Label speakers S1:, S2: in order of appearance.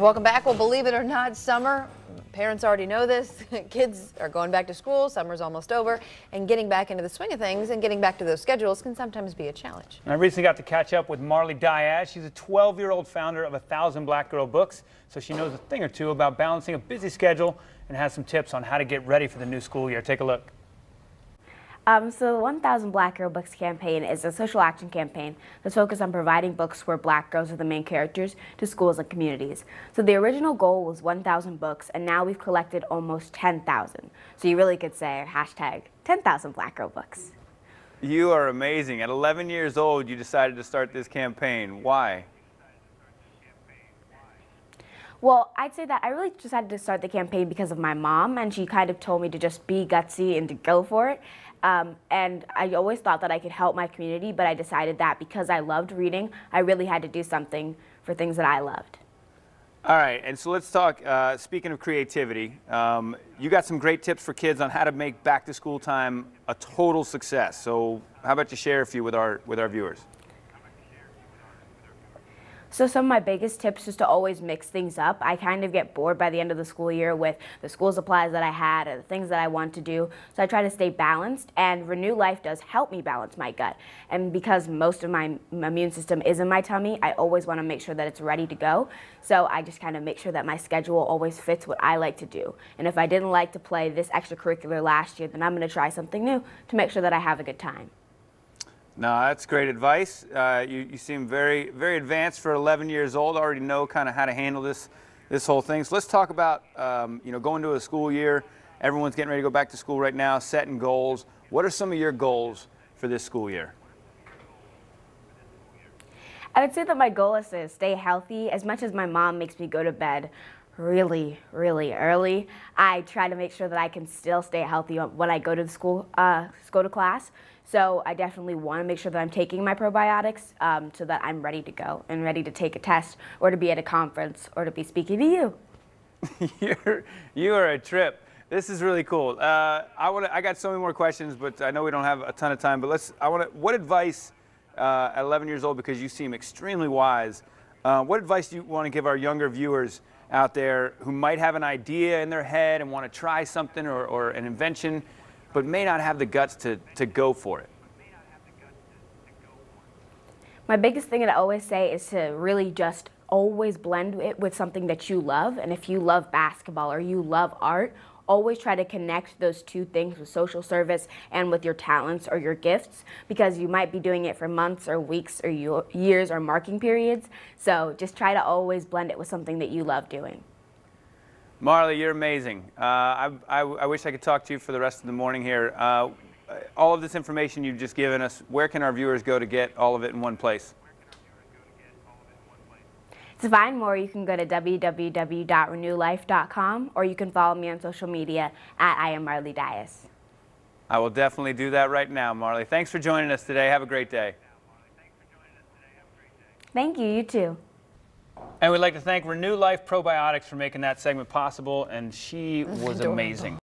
S1: Welcome back. Well, believe it or not, summer, parents already know this. Kids are going back to school. Summer's almost over, and getting back into the swing of things and getting back to those schedules can sometimes be a challenge.
S2: I recently got to catch up with Marley Diaz. She's a 12-year-old founder of 1,000 Black Girl Books, so she knows a thing or two about balancing a busy schedule and has some tips on how to get ready for the new school year. Take a look.
S3: So the 1,000 Black Girl Books campaign is a social action campaign that's focused on providing books where Black girls are the main characters to schools and communities. So the original goal was 1,000 books, and now we've collected almost 10,000. So you really could say hashtag 10,000 Black Girl Books.
S4: You are amazing. At 11 years old, you decided to start this campaign. Why?
S3: Well, I'd say that I really decided to start the campaign because of my mom, and she kind of told me to just be gutsy and to go for it. And I always thought that I could help my community, but I decided that because I loved reading, I really had to do something for things that I loved.
S4: All right, and so let's talk, speaking of creativity, you got some great tips for kids on how to make back-to-school time a total success. So how about you share a few with our viewers?
S3: So some of my biggest tips is to always mix things up. I kind of get bored by the end of the school year with the school supplies that I had or the things that I want to do. So I try to stay balanced, and Renew Life does help me balance my gut. And because most of my immune system is in my tummy, I always want to make sure that it's ready to go. So I just kind of make sure that my schedule always fits what I like to do. And if I didn't like to play this extracurricular last year, then I'm going to try something new to make sure that I have a good time.
S4: No, that's great advice. You seem very, very advanced for 11 years old. Already know kind of how to handle this whole thing. So let's talk about going to a school year. Everyone's getting ready to go back to school right now, setting goals. What are some of your goals for this school year?
S3: I would say that my goal is to stay healthy. As much as my mom makes me go to bed really, really early, I try to make sure that I can still stay healthy when I go to school, go to class. So I definitely want to make sure that I'm taking my probiotics so that I'm ready to go and ready to take a test or to be at a conference or to be speaking to you.
S4: You are a trip. This is really cool. I got so many more questions, but I know we don't have a ton of time. But what advice at 11 years old, because you seem extremely wise, what advice do you want to give our younger viewers out there who might have an idea in their head and want to try something or an invention, but may not have the guts to go for it?
S3: My biggest thing that I always say is to really just always blend it with something that you love. And if you love basketball or you love art, always try to connect those two things with social service and with your talents or your gifts, because you might be doing it for months or weeks or years or marking periods. So just try to always blend it with something that you love doing.
S4: Marley, you're amazing. I wish I could talk to you for the rest of the morning here. All of this information you've just given us, where can our viewers go to get all of it in one place?
S3: To find more, you can go to www.renewlife.com, or you can follow me on social media at I am Marley Diaz.
S4: I will definitely do that right now, Marley. Thanks for joining us today. Have a great day.
S3: Thank you, you too.
S2: And we'd like to thank Renew Life Probiotics for making that segment possible, and she was amazing.